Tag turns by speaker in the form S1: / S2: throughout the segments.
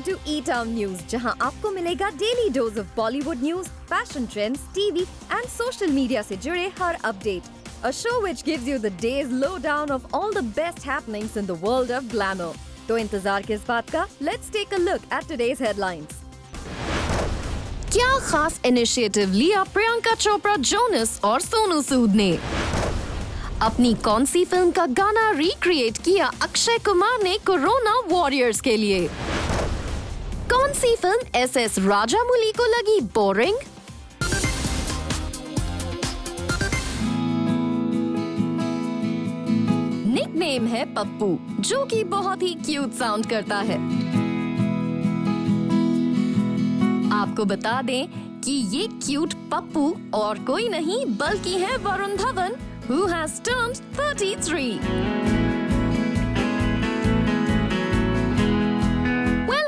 S1: to E-Town News, जहां आपको मिलेगा daily dose of Bollywood news, fashion trends, TV and social media से जुड़े हर update. A show which gives you the day's lowdown of all the best happenings in the world of glamour. तो इंतजार किस बात का? Let's take a look at today's headlines. क्या खास initiative लिया प्रियंका चोपड़ा जोनस और सोनू सूद ने? अपनी कौन सी फिल्म का गाना रिक्रिएट किया अक्षय कुमार ने कोरोना वॉरियर्स के लिए? कौन सी फिल्म SS राजामौली को लगी बोरिंग? निकनेम है पप्पू, जो कि बहुत ही क्यूट साउंड करता है. आपको बता दें कि ये क्यूट पप्पू और कोई नहीं बल्कि है Varun Dhawan, who has turned 33.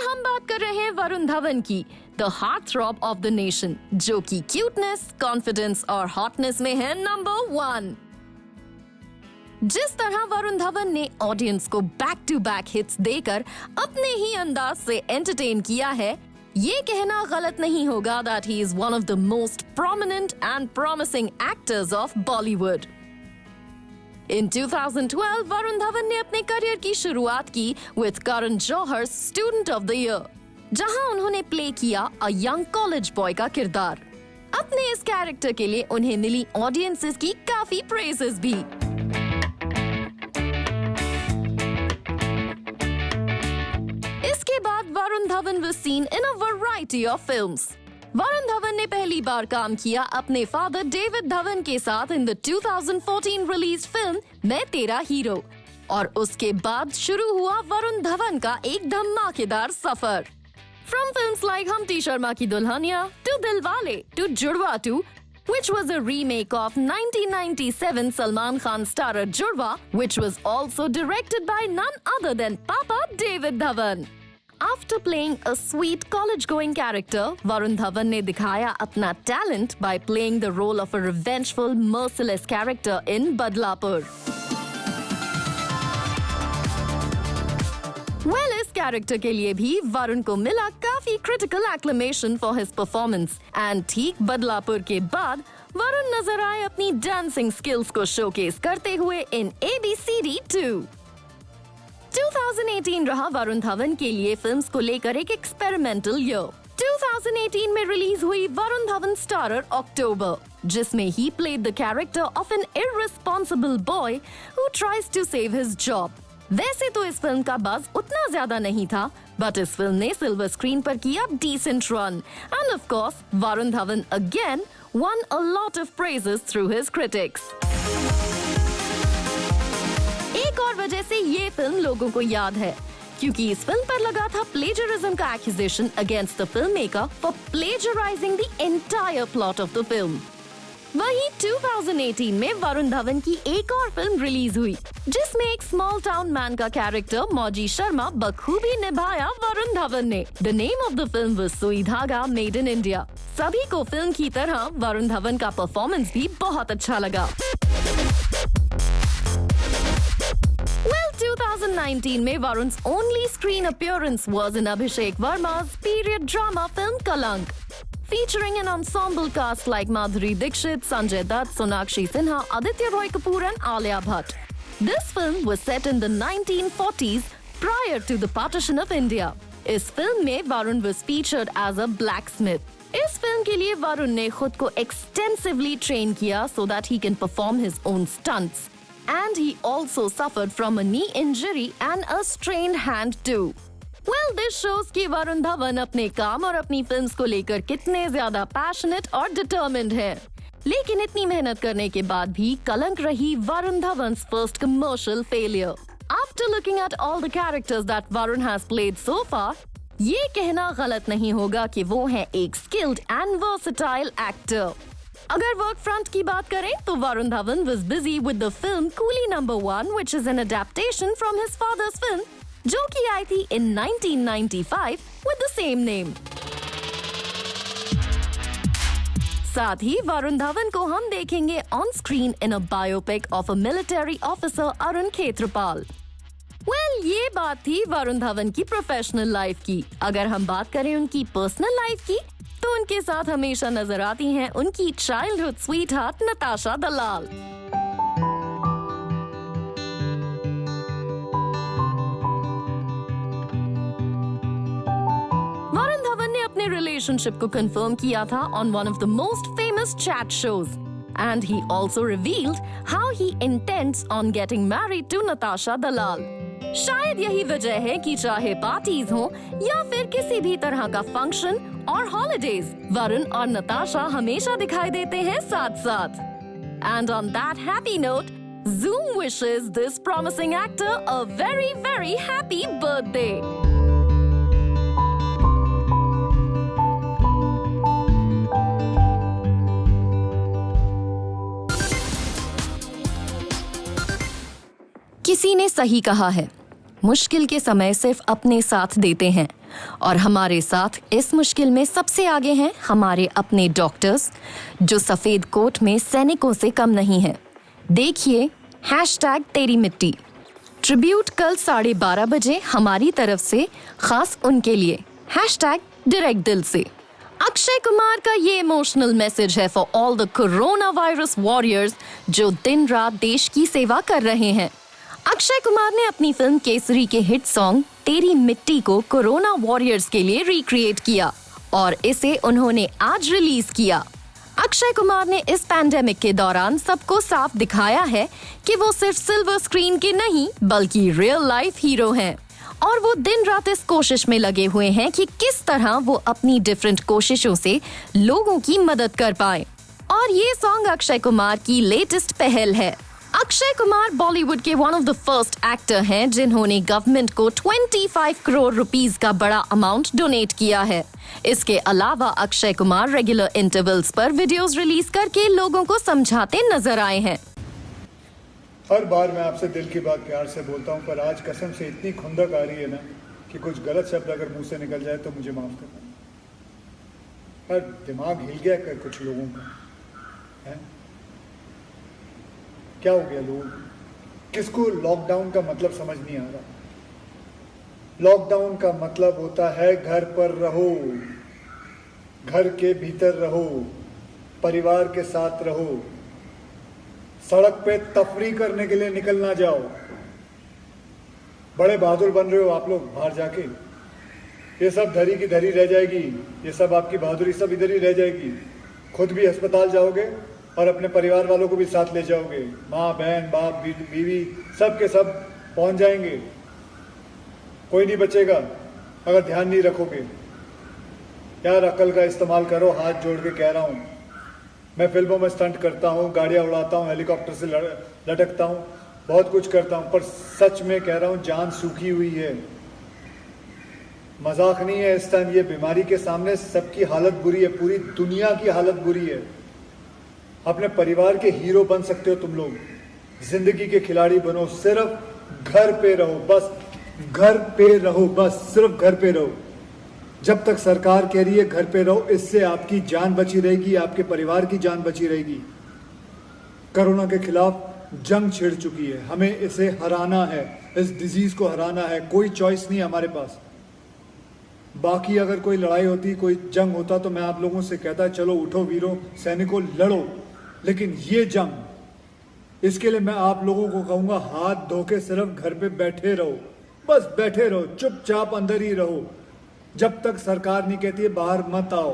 S1: हम बात कर रहे हैं वरुण धवन की, the heartthrob of the nation, जो कि क्यूटनेस, कॉन्फिडेंस और हॉटनेस में है नंबर 1. जिस तरह वरुण धवन ने ऑडियंस को बैक टू बैक हिट्स देकर अपने ही अंदाज से एंटरटेन किया है, ये कहना गलत नहीं होगा that he is one of the most prominent and promising actors of Bollywood. In 2012, Varun Dhawan ने अपने करियर की शुरुआत की with Karan Johar's Student of the Year, जहां उन्होंने प्ले किया a young college boy का किरदार. अपने इस कैरेक्टर के लिए उन्हें मिली ऑडियंसेस की काफी प्रेजेस भी. इसके बाद Varun Dhawan was seen in a variety of films. Varun Dhawan ने पहली बार काम किया अपने फादर डेविड धवन के साथ इन द 2014 रिलीज फिल्म मैं तेरा हीरो, और उसके बाद शुरू हुआ वरुण धवन का एक धमाकेदार सफर. From films like हमटी शर्मा की दुल्हनिया to दिलवाले to जुड़वा 2, which was a remake of 1997 Salman Khan starrer Judwa, which was also directed by none other than Papa David Dhawan. After playing a sweet college-going character, Varun Dhawan ने दिखाया अपना talent by playing the role of a revengeful, merciless character in Badlapur. इस character के लिए भी वरुण को मिला काफी critical acclamation for his performance. And ठीक बदलापुर के बाद वरुण नजर आए अपनी dancing skills को showcase करते हुए in ABCD 2. 2018 रहा वरुण धवन के लिए फिल्म्स को लेकर एक एक्सपेरिमेंटल ईयर. 2018 में रिलीज हुई वरुण धवन स्टारर अक्टूबर, जिसमें he played the character of an irresponsible boy who tries to save his job. वैसे तो इस फिल्म का बज़ उतना ज्यादा नहीं था, बट इस फिल्म ने सिल्वर स्क्रीन पर किया decent run, and of course Varun Dhawan again won a lot of praises through his critics. एक और वजह से ये फिल्म लोगों को याद है, क्योंकि इस फिल्म पर लगा था प्लेजरिज्म का accusation against the film maker for प्लेजराइजिंग the entire plot of the film. वहीं 2018 में वरुण धवन की एक और फिल्म रिलीज हुई, जिसमें एक स्मॉल टाउन मैन का कैरेक्टर मौजी शर्मा बखूबी निभाया वरुण धवन ने. The name of the film was सुई धागा मेड इन इंडिया. सभी को फिल्म की तरह वरुण धवन का परफॉर्मेंस भी बहुत अच्छा लगा. 2019 में Varun's only screen appearance was in Abhishek Verma's period drama film Kalank, featuring an ensemble cast like Madhuri Dixit, Sanjay Dutt, Sonakshi Sinha, Aditya Roy Kapoor and Alia Bhatt. This film was set in the 1940s prior to the partition of India. इस film में Varun was featured as a blacksmith. इस film के लिए वरुण ने खुद को extensively train किया so that he can perform his own stunts. And he also suffered from a knee injury and a strained hand too. This shows कि वरुण धवन अपने काम और अपनी फिल्म्स को लेकर कितने ज्यादा पैशनेट और डिटर्मिन्ड हैं. लेकिन इतनी मेहनत करने के बाद भी कलंक रही Varun धवन's first commercial failure. After looking at all the characters that Varun has played so far, ये कहना गलत नहीं होगा कि वो है एक skilled and versatile actor. अगर वर्क फ्रंट की बात करें तो Varun Dhawan was busy with the film Coolie No. 1, which is an adaptation from his father's film, जो कि आई थी in 1995 with the same name. साथ ही वरुण धवन को हम देखेंगे on screen in a biopic of a military officer Arun Khetarpal. ये बात थी वरुण धवन की प्रोफेशनल लाइफ की। अगर हम बात करें उनकी पर्सनल लाइफ की, तो उनके साथ हमेशा नजर आती हैं उनकी childhood sweetheart Natasha Dalal. Varun Dhawan ने अपने रिलेशनशिप को कंफर्म किया था on one of the most famous chat shows, and he also revealed how he intends on getting married to Natasha Dalal. शायद यही वजह है कि चाहे पार्टीज हो या फिर किसी भी तरह का फंक्शन और हॉलिडेज, वरुण और नताशा हमेशा दिखाई देते हैं साथ साथ। And on that happy note, Zoom wishes this promising actor a very, very happy birthday. किसी ने सही कहा है, मुश्किल के समय सिर्फ अपने साथ देते हैं, और हमारे साथ इस मुश्किल में सबसे आगे हैं हमारे अपने डॉक्टर्स, जो सफेद कोट में सैनिकों से कम नहीं हैं। देखिए #तेरी मिट्टी ट्रिब्यूट कल 12:30 बजे हमारी तरफ से खास उनके लिए #डायरेक्ट दिल से। अक्षय कुमार का ये इमोशनल मैसेज है for all the corona virus warriors जो दिन रात देश की सेवा कर रहे हैं। अक्षय कुमार ने अपनी फिल्म केसरी के हिट सॉन्ग तेरी मिट्टी को कोरोना वॉरियर्स के लिए रिक्रिएट किया और इसे उन्होंने आज रिलीज किया। अक्षय कुमार ने इस पैंडेमिक के दौरान सबको साफ दिखाया है कि वो सिर्फ सिल्वर स्क्रीन के नहीं बल्कि रियल लाइफ हीरो हैं, और वो दिन रात इस कोशिश में लगे हुए हैं कि किस तरह वो अपनी डिफरेंट कोशिशों से लोगों की मदद कर पाए। और ये सॉन्ग अक्षय कुमार की लेटेस्ट पहल है। अक्षय कुमार बॉलीवुड के one of the first actor हैं जिन्होंने गवर्नमेंट को 25 करोड़ रुपीस का बड़ा अमाउंट डोनेट किया है। इसके अलावा अक्षय कुमार रेगुलर इंटरवल्स पर वीडियोस रिलीज करके लोगों को समझाते नजर आए हैं।
S2: हर बार मैं आपसे दिल की बात प्यार से बोलता हूँ, पर आज कसम से इतनी खुंदक आ रही है ना कि कुछ गलत शब्द अगर मुंह से निकल जाए तो मुझे माफ करना। पर दिमाग हिल गया कर कुछ लोगों का है। क्या हो गया लोग, किसको लॉकडाउन का मतलब समझ नहीं आ रहा। लॉकडाउन का मतलब होता है घर पर रहो, घर के भीतर रहो, परिवार के साथ रहो, सड़क पे तफरी करने के लिए निकल ना जाओ। बड़े बहादुर बन रहे हो आप लोग बाहर जाके, ये सब धरी की धरी रह जाएगी, ये सब आपकी बहादुरी सब इधर ही रह जाएगी। खुद भी अस्पताल जाओगे और अपने परिवार वालों को भी साथ ले जाओगे, माँ बहन बाप बीवी सब के सब पहुंच जाएंगे, कोई नहीं बचेगा अगर ध्यान नहीं रखोगे। यार अकल का इस्तेमाल करो, हाथ जोड़ के कह रहा हूँ। मैं फिल्मों में स्टंट करता हूँ, गाड़ियाँ उड़ाता हूँ, हेलीकॉप्टर से लटकता हूँ, बहुत कुछ करता हूँ, पर सच में कह रहा हूँ जान सूखी हुई है। मजाक नहीं है। इस टाइम ये बीमारी के सामने सबकी हालत बुरी है, पूरी दुनिया की हालत बुरी है। अपने परिवार के हीरो बन सकते हो तुम लोग, जिंदगी के खिलाड़ी बनो। सिर्फ घर पे रहो, बस घर पे रहो, बस सिर्फ घर पे रहो। जब तक सरकार कह रही है घर पे रहो, इससे आपकी जान बची रहेगी, आपके परिवार की जान बची रहेगी। कोरोना के खिलाफ जंग छिड़ चुकी है, हमें इसे हराना है, इस डिजीज को हराना है। कोई चॉइस नहीं हमारे पास। बाकी अगर कोई लड़ाई होती, कोई जंग होता तो मैं आप लोगों से कहता चलो उठो वीरों, सैनिकों लड़ो। लेकिन ये जंग, इसके लिए मैं आप लोगों को कहूंगा हाथ धो के सिर्फ घर पे बैठे रहो, बस बैठे रहो, चुपचाप अंदर ही रहो जब तक सरकार नहीं कहती है बाहर मत आओ।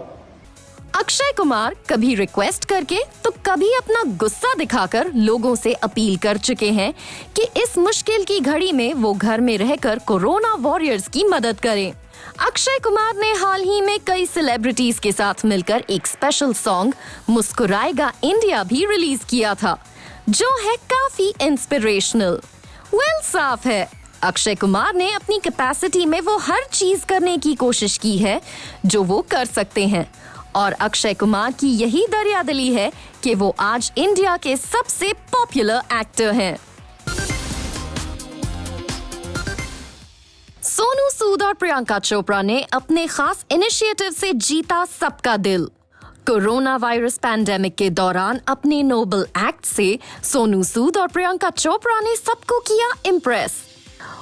S1: अक्षय कुमार कभी रिक्वेस्ट करके तो कभी अपना गुस्सा दिखाकर लोगों से अपील कर चुके हैं कि इस मुश्किल की घड़ी में वो घर में रहकर कोरोना वॉरियर्स की मदद करें। अक्षय कुमार ने हाल ही में कई सेलिब्रिटीज के साथ मिलकर एक स्पेशल सॉन्ग मुस्कुराएगा इंडिया भी रिलीज किया था, जो है काफी इंस्पिरेशनल। साफ है अक्षय कुमार ने अपनी कैपेसिटी में वो हर चीज करने की कोशिश की है जो वो कर सकते हैं, और अक्षय कुमार की यही दरियादिली है कि वो आज इंडिया के सबसे पॉपुलर एक्टर हैं। सोनू सूद और प्रियंका चोपड़ा ने अपने खास इनिशिएटिव से जीता सबका दिल। कोरोना वायरस पैंडेमिक के दौरान अपने नोबल एक्ट से सोनू सूद और प्रियंका चोपड़ा ने सबको किया इम्प्रेस।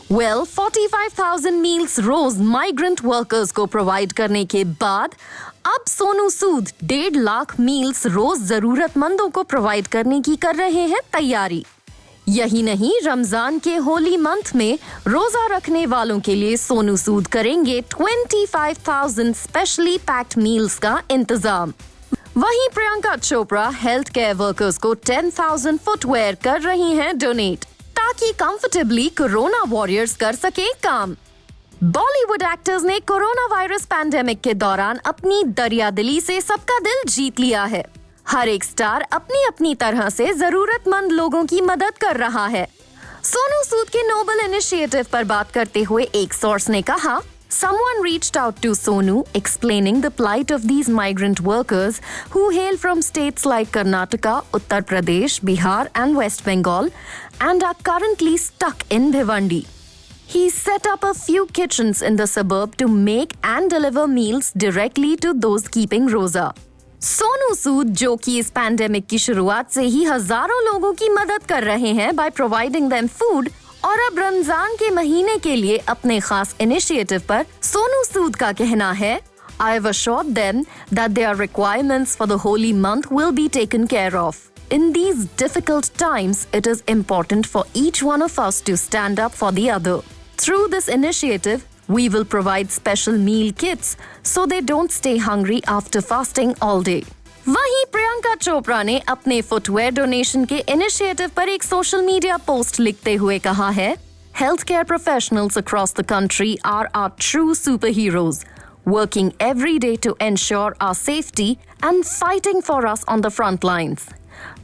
S1: Well, 45,000 मील्स रोज माइग्रेंट वर्कर्स को प्रोवाइड करने के बाद अब सोनू सूद 1.5 लाख मील्स रोज जरूरतमंदों को प्रोवाइड करने की कर रहे हैं तैयारी। यही नहीं, रमजान के होली मंथ में रोजा रखने वालों के लिए सोनू सूद करेंगे 25,000 स्पेशली पैक्ड मील्स का इंतजाम। वहीं Priyanka Chopra health care workers को 10,000 फुटवेयर कर रही हैं डोनेट, ताकि कंफर्टेबली कोरोना वॉरियर्स कर सके काम। बॉलीवुड एक्टर्स ने कोरोना वायरस पैंडेमिक के दौरान अपनी दरियादिली से सबका दिल जीत लिया है। हर एक स्टार अपनी अपनी तरह से जरूरतमंद लोगों की मदद कर रहा है। सोनू सूद के नोबल इनिशिएटिव पर बात करते हुए एक सोर्स ने कहा, Someone reached out to Sonu explaining the plight of these migrant workers who hail from states like Karnataka, Uttar Pradesh, Bihar and West Bengal and are currently stuck in Bhiwandi. He set up a few kitchens in the suburb to make and deliver meals directly to those keeping roza. Sonu Sood, जो कि इस pandemic की शुरुआत से ही हजारों लोगों की मदद कर रहे हैं by providing them food, और अब रमजान के महीने के लिए अपने खास इनिशिएटिव पर सोनू सूद का कहना है, I have assured them that their requirements for the holy month will be taken care of. In these difficult times, it is important for each one of us to stand up for the other. Through this initiative, we will provide special meal kits so they don't stay hungry after fasting all day. वहीं प्रियंका चोपड़ा ने अपने footwear donation के initiative पर एक social media post लिखते हुए कहा है, health care professionals across the country are our true super heroes, working every day to ensure our safety and fighting for us on the front lines.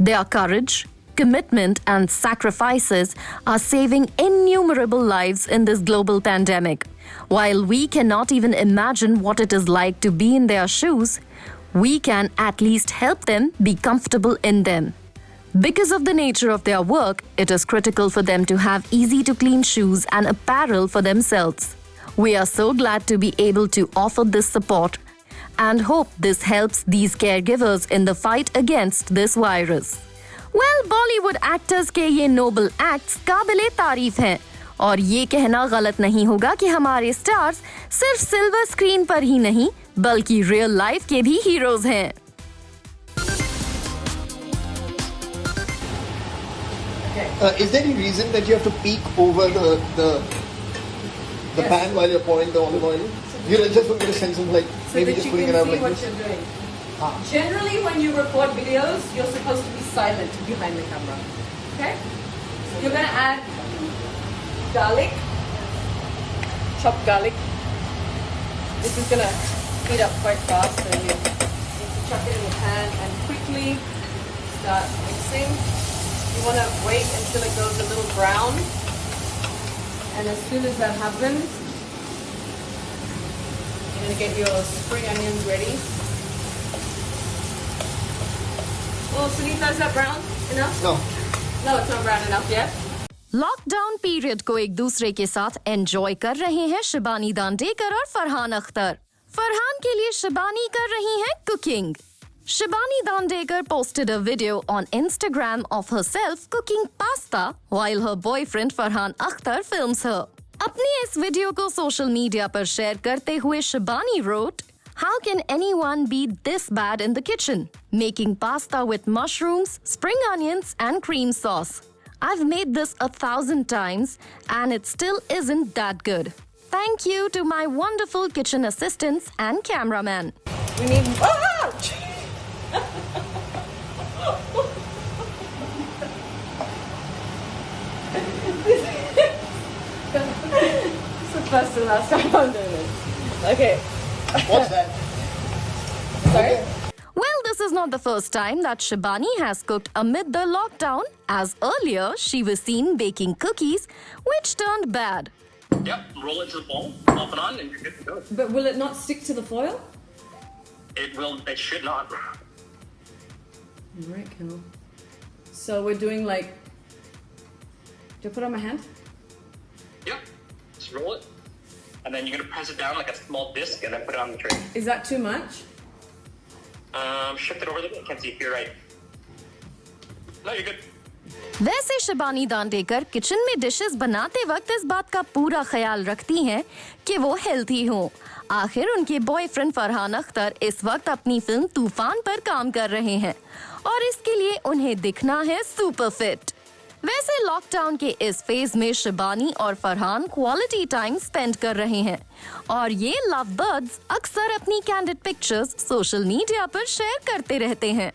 S1: Their courage, commitment and sacrifices are saving innumerable lives in this global pandemic. While we cannot even imagine what it is like to be in their shoes, we can at least help them be comfortable in them. Because of the nature of their work, it is critical for them to have easy to clean shoes and apparel for themselves. We are so glad to be able to offer this support and hope this helps these caregivers in the fight against this virus. Well, Bollywood actors के ये noble acts काबिले तारीफ हैं, और ये कहना गलत नहीं होगा कि हमारे स्टार्स सिर्फ सिल्वर स्क्रीन पर ही नहीं बल्कि रियल लाइफ के भी हीरोज हैं।
S3: Is there any reason that you have to peek over the pan while you're pouring the olive oil? You just want to get a sense of like
S4: So
S3: maybe
S4: that
S3: just
S4: you
S3: putting
S4: can
S3: it out
S4: see
S3: like
S4: what
S3: this.
S4: you're doing. Generally, when you record videos, you're supposed to be silent behind the camera. Okay? So you're going to add garlic, chopped garlic. This is going to heat up quite fast, so you need to chuck it in the pan and quickly start mixing. You want to wait until it goes a little brown, and as soon as that happens, you're going to get your spring onions ready. Well, Sunita, is that brown enough?
S3: No.
S4: No, it's not brown enough yet.
S1: Lockdown period को एक दूसरे के साथ enjoy कर रहे हैं शिबानी दांडेकर और फरहान अख्तर। फरहान के लिए शिबानी कर रही हैं cooking. Shibani Dandekar posted a video on Instagram of herself cooking pasta while her boyfriend Farhan Akhtar films her. अपनी इस वीडियो को सोशल मीडिया पर शेयर करते हुए Shibani wrote, How can anyone be this bad in the kitchen? Making pasta with mushrooms, spring onions and cream sauce. I've made this 1,000 times and it still isn't that good. Thank you to my wonderful kitchen assistants and cameraman.
S4: We need. Ah! It's the first and last time I'm doing this. Okay.
S3: What's that?
S4: Sorry?
S1: Well, this is not the first time that Shibani has cooked amid the lockdown, as earlier she was seen baking cookies, which turned bad.
S5: Yep, roll it to the bowl, pop it on, and you're good to go.
S4: But will it not stick to the foil?
S5: It should not.
S4: Alright, Kel. So we're doing like. Do I put it on my hand?
S5: Yep, just roll it. And then you're gonna press it down like a small disc and then put it on the tray.
S4: Is that too much?
S5: Shift it over a little bit. I can't see if you're right. No, you're good.
S1: वैसे Shibani Dandekar kitchen में dishes बनाते वक्त इस बात का पूरा ख्याल रखती हैं कि वो हेल्थी हों। आखिर उनके बॉयफ्रेंड फरहान अख्तर इस वक्त अपनी फिल्म तूफान पर काम कर रहे हैं और इसके लिए उन्हें दिखना है सुपर फिट। वैसे लॉकडाउन के इस फेज में शिबानी और फरहान क्वालिटी टाइम स्पेंड कर रहे हैं और ये लव बर्ड्स अक्सर अपनी कैंडिड पिक्चर्स सोशल मीडिया पर शेयर करते रहते हैं।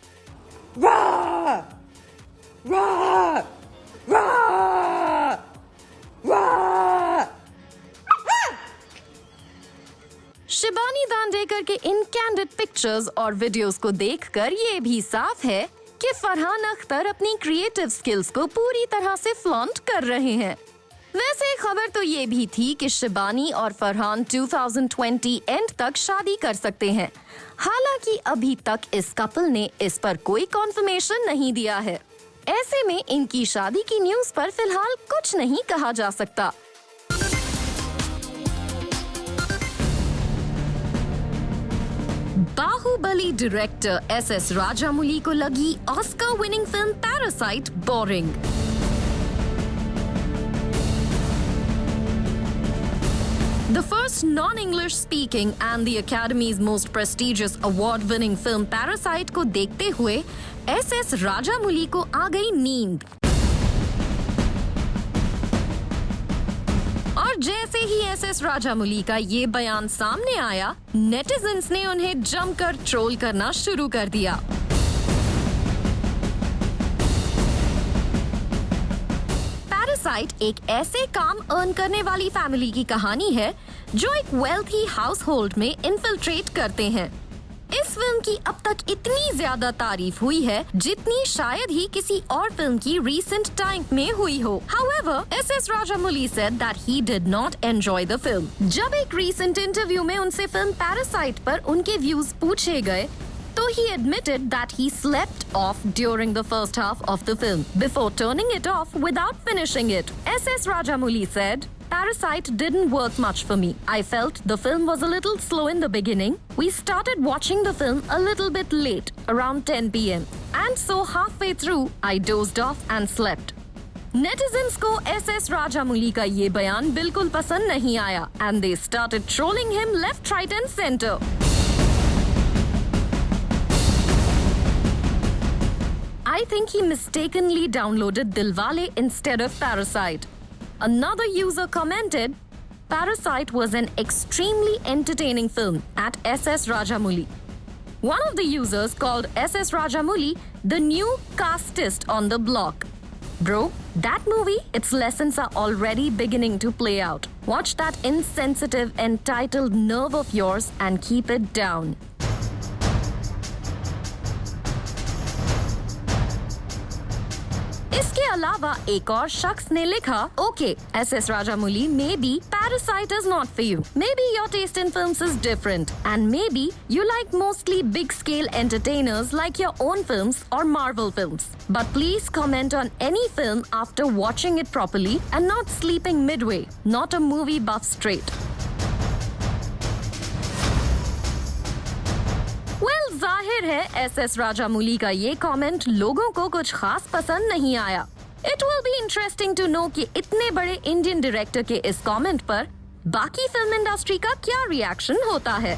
S1: शिबानी दांडेकर के इन कैंडिड पिक्चर्स और वीडियोस को देखकर ये भी साफ है कि फरहान अख्तर अपनी क्रिएटिव स्किल्स को पूरी तरह से फ्लॉन्ट कर रहे हैं। वैसे खबर तो ये भी थी कि शिबानी और फरहान 2020 एंड तक शादी कर सकते हैं। हालांकि अभी तक इस कपल ने इस पर कोई कॉन्फर्मेशन नहीं दिया है। ऐसे में इनकी शादी की न्यूज पर फिलहाल कुछ नहीं कहा जा सकता। बाहुबली डायरेक्टर एस राजामौली को लगी Oscar winning film parasite boring. The first non-English speaking and the Academy's most prestigious award-winning film Parasite को देखते हुए एस राजामौली को आ गई नींद और जैसे ही एस राजामौली का ये बयान सामने आया, नेटिजन्स ने उन्हें जमकर ट्रोल करना शुरू कर दिया। पैरासाइट एक ऐसे काम अर्न करने वाली फैमिली की कहानी है जो एक वेल्थी हाउस होल्ड में इन्फिल्ट्रेट करते हैं। इस फिल्म की अब तक इतनी ज्यादा तारीफ हुई है जितनी शायद ही किसी और फिल्म की रीसेंट टाइम में हुई हो। However, S Rajamouli said that he did not enjoy the film. जब एक रीसेंट इंटरव्यू में उनसे फिल्म पैरासाइट पर उनके व्यूज पूछे गए, तो he admitted that he slept off during the first half of the film before turning it off without finishing it. S.S. Rajamouli said, Parasite didn't work much for me. I felt the film was a little slow in the beginning. We started watching the film a little bit late, around 10 p.m. And so halfway through, I dozed off and slept. Netizens को S.S. Rajamouli का ये बयान बिल्कुल पसंद नहीं आया and they started trolling him left, right and center. I think he mistakenly downloaded Dilwale instead of Parasite. Another user commented, Parasite was an extremely entertaining film at S.S. Rajamouli. One of the users called S.S. Rajamouli the new castist on the block. Bro, that movie, its lessons are already beginning to play out. Watch that insensitive, entitled nerve of yours and keep it down. इसके अलावा एक और शख्स ने लिखा, Okay, S.S. Rajamouli, maybe Parasite is not for you. Maybe your taste in films is different. And maybe you like mostly big-scale entertainers like your own films or Marvel films. But please comment on any film after watching it properly and not sleeping midway. Not a movie buff straight. जाहिर है S Rajamouli का ये comment लोगों को कुछ खास पसंद नहीं आया। It will be interesting to know कि इतने बड़े इंडियन डायरेक्टर के इस कमेंट पर बाकी फिल्म इंडस्ट्री का क्या रिएक्शन होता है।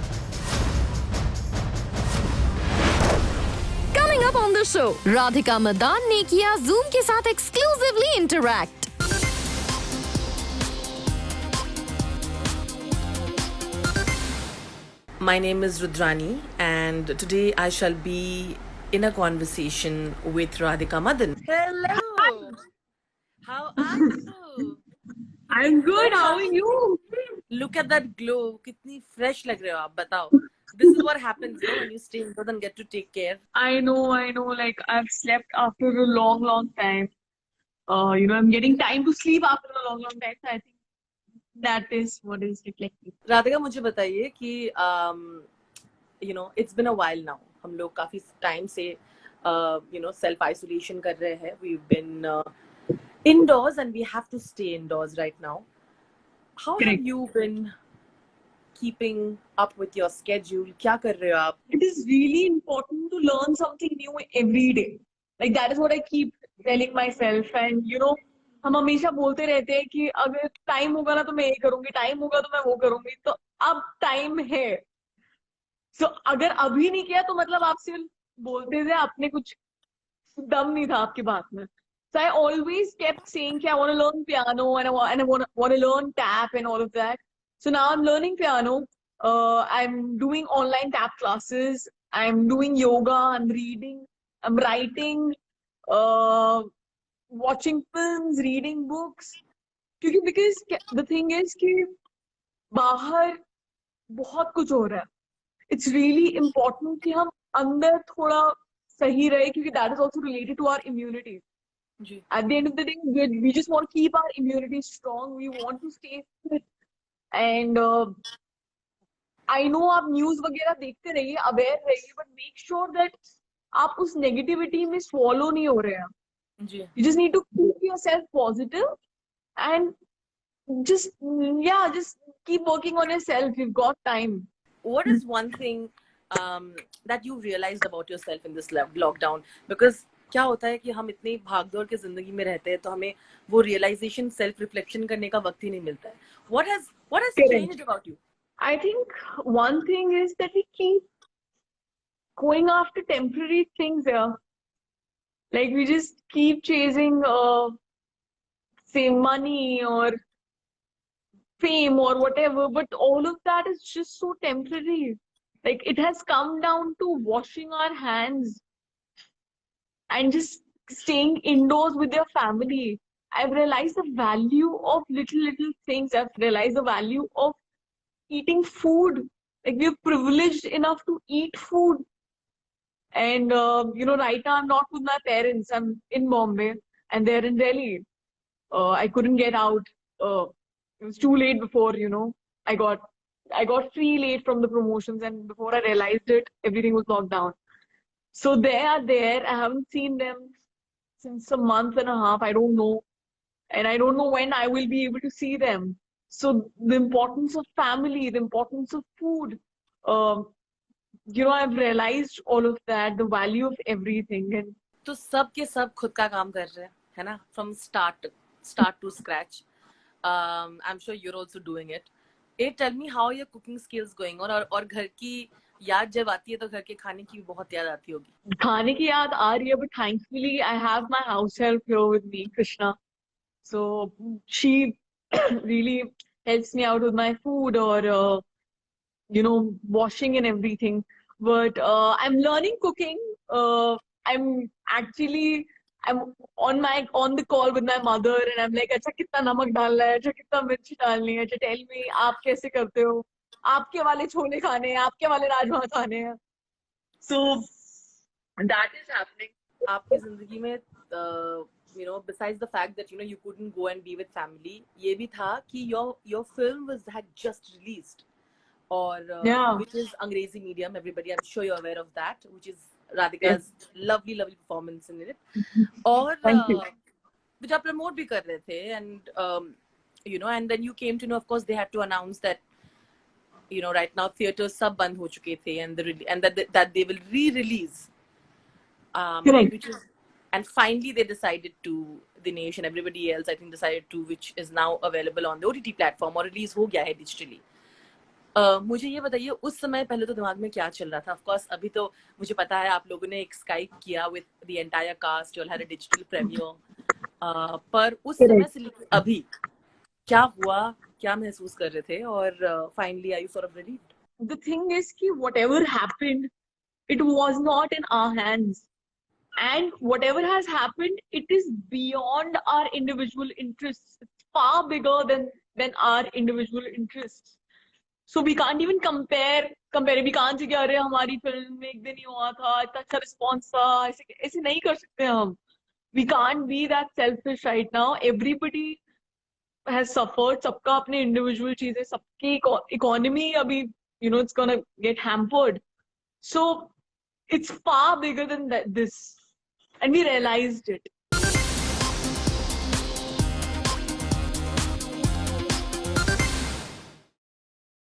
S1: Coming up on the show, Radhika Madan ने किया जूम के साथ exclusively interact.
S6: My name is Rudrani and today I shall be in a conversation with Radhika Madan. Hello! How are you?
S7: I'm good. How are you?
S6: Look at that glow. Kitni fresh lag rahe ho aap, batao. This is what happens when you stay indoors and get to take care.
S7: I know. Like, I've slept after a long time. I'm getting time to sleep after a long time. So I think that is what is reflecting.
S6: Radhika, मुझे बताइए कि it's been a while now. हम लोग काफी time से self isolation कर रहे हैं. We've been indoors and we have to stay indoors right now. How
S7: Correct.
S6: have you been keeping up with your schedule? क्या कर रहे हो आप?
S7: It is really important to learn something new every day. Like, that is what I keep telling myself, and हम हमेशा बोलते रहते हैं कि अगर टाइम होगा ना तो मैं ये करूंगी, टाइम होगा तो मैं वो करूंगी, तो अब टाइम है। सो अगर अभी नहीं किया तो मतलब आप सिर्फ बोलते थे, आपने कुछ दम नहीं था आपकी बात में। So I always kept saying कि I want to learn piano and I want to learn tap and all of that. So now I'm learning piano. I'm doing online tap classes. I'm doing yoga. I'm reading. I'm writing. Uh, watching films, reading books. क्योंकि because the thing is कि बाहर बहुत कुछ हो रहा है. It's really important कि हम अंदर थोड़ा सही रहे, क्योंकि that is also related to our immunity.
S6: जी
S7: At the end of the day, we just want to keep our immunity strong. We want to stay fit. And I know आप news वगैरह देखते रहिए, अवेयर रहिए, but make sure that आप उस negativity में swallow नहीं हो रहे हैं.
S6: जी
S7: You just need to keep yourself positive and just keep working on yourself. You've got time.
S6: What is one thing that you realized about yourself in this lockdown? Because क्या होता है कि हम इतनी भागदौड़ के जिंदगी में रहते हैं तो हमें वो रियलाइजेशन, सेल्फ रिफ्लेक्शन करने का वक्त ही नहीं मिलता है. What has
S7: Correct.
S6: changed about you?
S7: I think one thing is that we keep going after temporary things here. Like we just keep chasing say money or fame or whatever, but all of that is just so temporary. Like it has come down to washing our hands and just staying indoors with your family. I've realized the value of little things. I've realized the value of eating food. Like we're privileged enough to eat food. And right now I'm not with my parents. I'm in Bombay and they're in Delhi. I couldn't get out. It was too late before, I got free late from the promotions, and before I realized it, everything was locked down. So they are there. I haven't seen them since a month and a half. I don't know. And I don't know when I will be able to see them. So the importance of family, the importance of food, I've realized all of that, the value of everything. And
S6: तो सब के सब खुद का काम कर रहे हैं, है ना? From start to scratch. I'm sure you're also doing it. Tell me how your cooking skills going on, और घर की याद जब आती है तो घर के खाने की भी बहुत याद आती होगी.
S7: खाने की याद आ रही है, but thankfully I have my house help here with me, Krishna. So she really helps me out with my food or washing and everything. But I'm learning cooking. I'm on the call with my mother and I'm like, अच्छा कितना नमक डालना है, अच्छा कितना मिर्च डालनी है, अच्छा tell me आप कैसे करते हो, आपके वाले छोले खाने हैं, आपके वाले राजमा खाने हैं. So that is happening.
S6: आपकी जिंदगी में besides the fact that you couldn't go and be with family, ये भी था कि your film had just released, or which is Angrezi medium. Everybody, I'm sure you're aware of that, which is Radhika's lovely performance in it. और which आप promote भी कर रहे थे, and and then you came to know, of course, they had to announce that right now theaters सब बंद हो चुके थे, and that they will re-release, which is, and finally they decided to, Dinesh and everybody else I think decided to, which is now available on the OTT platform और release हो गया है digitally. मुझे ये बताइए उस समय पहले तो दिमाग में क्या चल रहा था? Of course अभी तो मुझे पता है आप लोगों ने एक Skype किया with the entire cast, you all had a digital premiere, पर उस समय से लेकर अभी क्या हुआ, क्या महसूस कर रहे थे, और finally are you sort of relieved?
S7: The thing is कि whatever happened, it was not in our hands. And whatever has happened, it is beyond our individual interests. It's far bigger than our individual interests. So we can't even compare. We can't say अरे हमारी film में एक दिन ही हुआ था, इतना अच्छा response था, ऐसे नहीं कर सकते हम. We can't be that selfish right now. Everybody has suffered. सबका अपने individual चीजें, सबकी economy अभी it's gonna get hampered. So it's far bigger than this. And we realized it.